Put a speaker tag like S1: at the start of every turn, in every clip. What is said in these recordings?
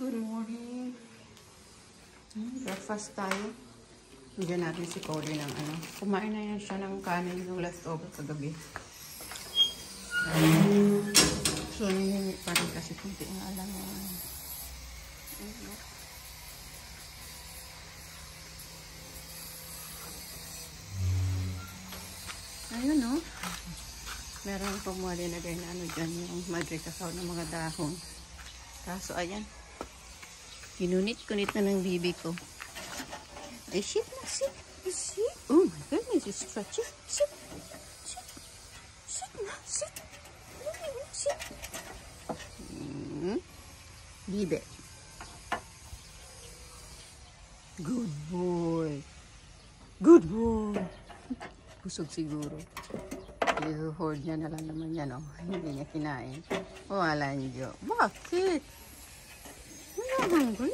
S1: Good morning. Breakfast tayo. Bigyan natin si Cody ng ano. Kumain na yan siya ng kanin yung leftover kagabi. So, nangyayari pa rin kasi kung di nga alam mo. Ayun, no? Meron pang mga linagay na ano dyan, yung madre cacao ng mga dahon. Kaso, ayan. Kinunit-kunit na ng bibi ko. Ay, sit na, sit. Sit. Oh my goodness, it's stretchy. Sit. Sit. Sit na, sit. Sit. Bibi. Good boy. Good boy. Busog siguro. I-hoard niya na lang naman yan, oh. Hindi niya kinain. Wala niyo. Bakit? You're not hungry?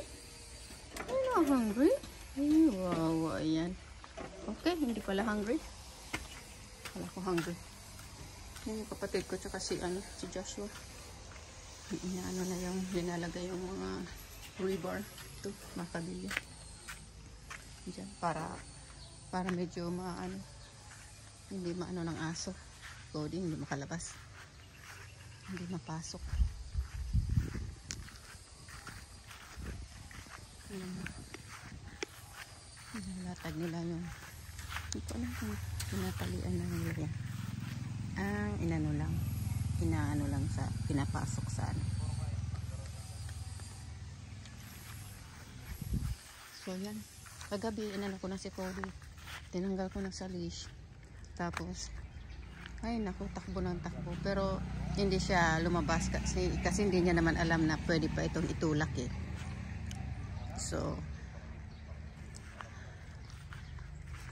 S1: You're not hungry? Ay, wow, ayan. Okay, hindi pala hungry. Wala ko hungry. Yan yung kapatid ko, tsaka si Joshua. Inaano na yung linalagay yung mga rebar. Ito, makabili. Diyan, para medyo maano, hindi maano ng aso. Cody, hindi makalabas. Hindi mapasok. Nilatag nila yung hindi ko alam kung pinatalian lang nila yan. Ang inaano lang sa pinapasok sa ano. So yan, kagabi inano ko na si Cody, tinanggal ko na sa leash, tapos ay naku, takbo ng takbo, pero hindi siya lumabas kasi hindi niya naman alam na pwede pa itong itulak eh. So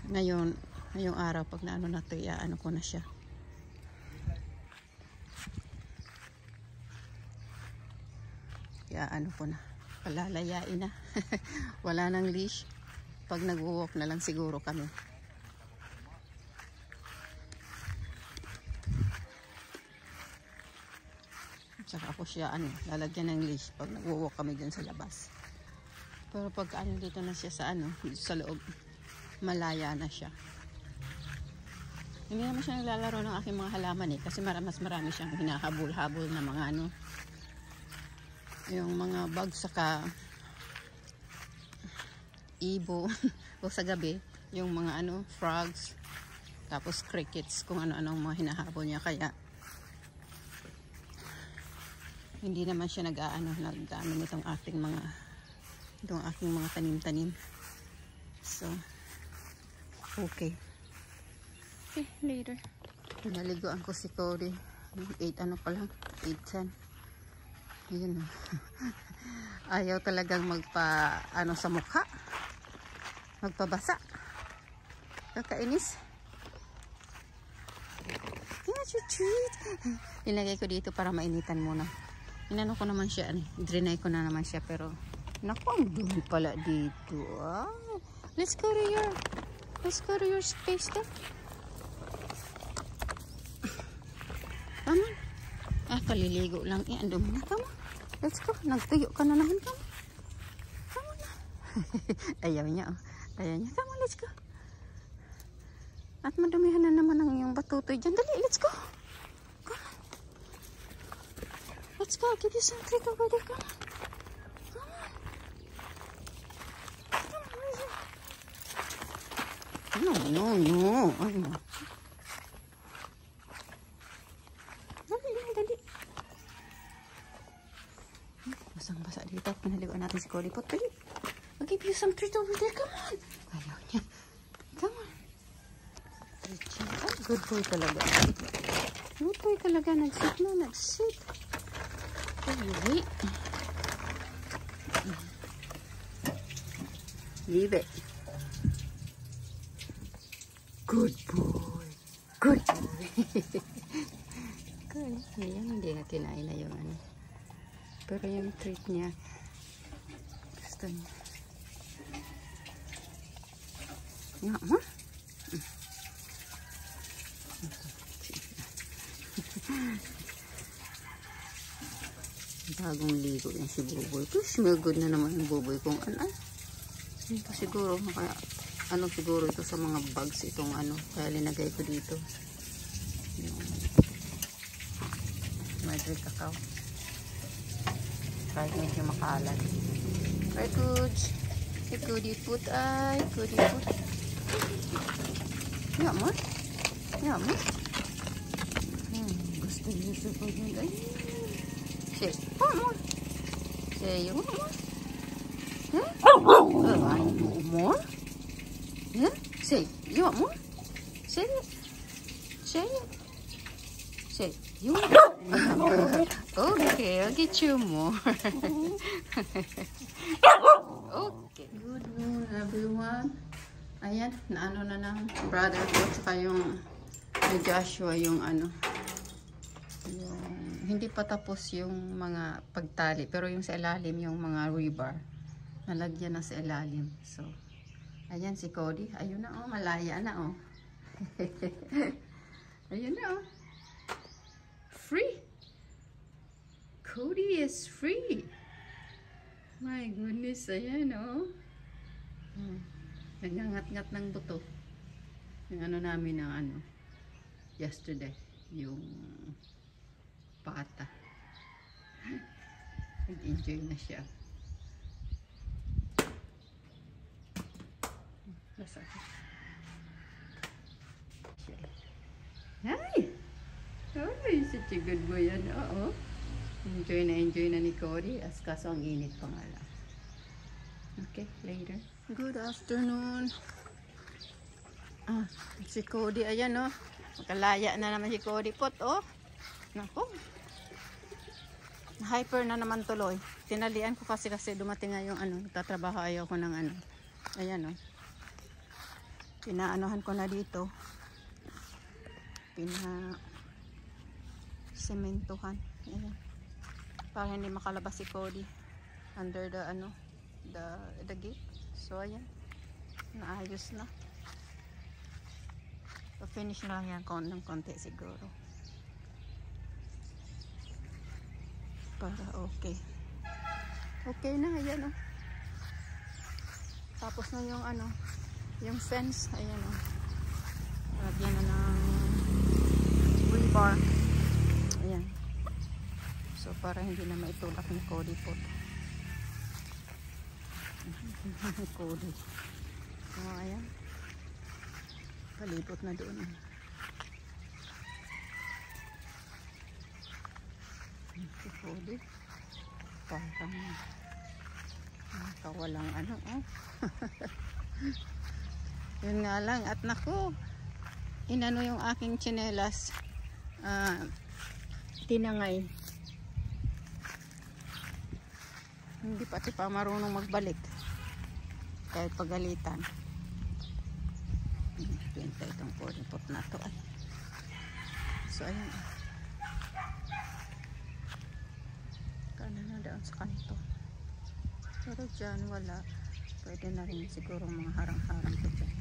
S1: ngayong araw pag naano na ito, ano ko na siya. Kaya ano ko na, palalayain na. Wala nang leash. Pag nag-walk na lang siguro kami. Saka ako siya lalagyan ng leash pag nag-walk kami dyan sa labas. Pero pag dito na siya sa sa loob, malaya na siya. Hindi naman siya naglalaro ng aking mga halaman eh, kasi mas marami siyang hinahabol-habol na mga yung mga bugs saka ibo o sa gabi yung mga frogs, tapos crickets, kung ano-anong mga hinahabol niya, kaya hindi naman siya nag-ano nitong aking mga tanim-tanim. So okay, later. Pinaliguan ko si Cody 8 pa lang, 8:10. Ayun. Ayaw talagang magpa sa mukha, magpabasa. Kakainis. Here's your treat. Ilagay ko dito para mainitan muna. Inano ko naman siya, drenay ko na naman siya, pero naku, ang dumi pala dito. Let's go to your space there. Come on. Kaliligo lang. Ang dumi na. Come on. Let's go. Nagtuyo ka na naman. Come on. Come on na. Ayaw niya, oh. Ayaw niya. Come on, let's go. At madumihan na naman ang iyong batutoy dyan. Dali, let's go. Come on. Let's go. I'll give you some treat over there. Come on. Come on. Come on, where is it? No. Ay, no. Dali. Basang-basa dito. Pinaliguan natin si Cody Pot. Dali. I'll give you some treat over there. Come on. Ayaw niya. Come on. Good boy talaga. Good boy talaga. Nag-sit na. Nag-sit. Wait. Leave it. Good boy. Good boy. Good. Ngayon, hindi na kinain na yung pero yung treat niya, gusto niya. Nga mo? Bagong ligo yan si Buboy. Push, may good na naman yung Buboy kung ano. Ito siguro, ano siguro ito sa mga bugs itong ano. Kaya linagay ko dito. Yung Madrid cacao. Kahit medyo makalat. Right, good. Goodie put ay. Goodie put. Ya mo? Ya mo? Gusto niyo sa pagod ay. Say, what more? Say, you want more? Huh? I want more? Yeah? Say, you want more? Say it. Say it. Say, you want more? Okay, I'll get you more. Okay. Good morning, everyone. Ayan, naano na ng brother ko tsaka yung ni Joshua yung ano. Yung, hindi pa tapos yung mga pagtali, pero yung sa ilalim yung mga rebar nalagyan na sa ilalim. So ayan si Cody, ayun na oh, malaya na oh. Ayun na oh, free. Cody is free. My goodness, ayan oh. Nagngangat-ngat ng buto yung ano namin ng ano yesterday, yung pata. Nag-enjoy na siya. Nasa hi! Ay, such a good boy yan. Oo. Enjoy na ni Cody. As kaso ang init pa nga lang. Okay, later. Good afternoon. Si Cody, ayan oh. Makalaya na naman si Cody pot oh. Nako. Hyper na naman tuloy. Tinalian ko kasi dumating nga yung ano, nagtatrabaho ayaw ko ng ano. Ayan oh. Pinaanohan ko na dito. Sementohan. Ayan. Para hindi makalabas si Cody under the ano, the gate. So ayan. Naayos na. So finish na lang yan ng konti siguro. Para okay. Okay na, ayan oh. Tapos na yung ano, yung fence, ayan oh. Lagyan na ng rebar. Ayan. So para hindi na maitulak ni Cody po. Cody. So ayan. Palibot na doon. Si Cody. Parang kawalang ano oh. Yun nga lang at naku, inano yung aking tsinelas, tinangay. Hindi pati pa marunong magbalik kahit pagalitan. Pinta itong pot na to ay. So ayan, kana na doon sa kanto. Pero dyan wala. Pwede na rin siguro mga harang-harang ko dyan.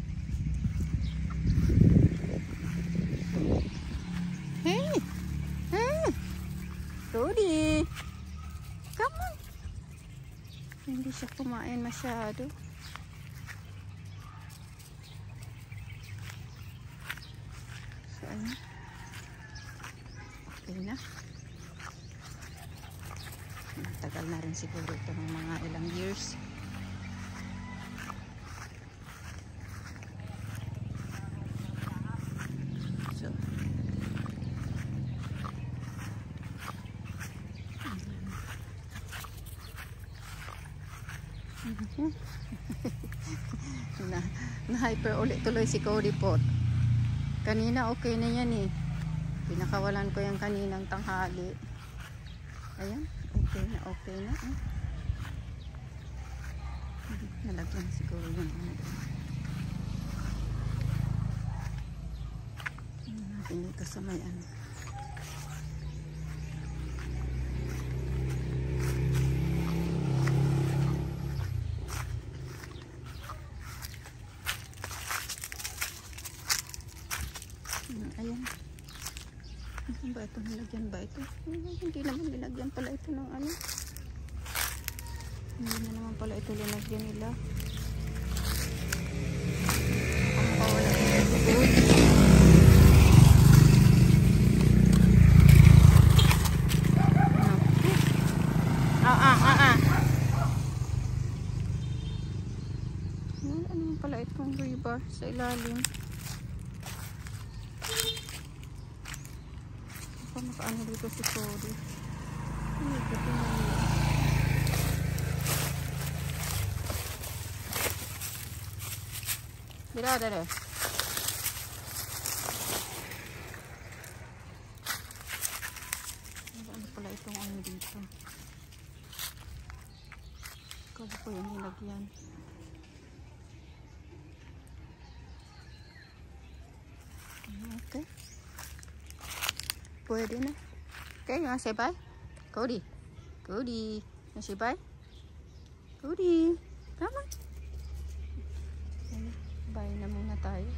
S1: Hey! Hey! Cody! Come on! Hindi siya kumain masyado. So, ayun. Okay na. Tagal na rin siguro ito ng mga ilang years. So, na-hyper ulit tuloy si Cody pot. Kanina okay na yan eh. Pinakawalan ko yung kaninang tanghali. Ayan, okay na, okay na. Nalagyan siguro yung ano doon. Natin dito sa may ano. Ayan. Ano ba ito? Nilagyan ba ito? Hindi naman nilagyan pala ito ng ano.
S2: Hindi na naman pala ito linagyan nila. Ang mawala ng tubig. Wala naman pala itong rebar sa ilalim. Ako nakaano dito si Cody. Ay, ito na nila. Dira, dira. Ano pala itong ano dito? Kaya ko yung nilagyan. Okay. Pwede na. Okay, you wanna say bye? Cody. Cody. You wanna say bye? Cody. Come on. Bye na muna tayo.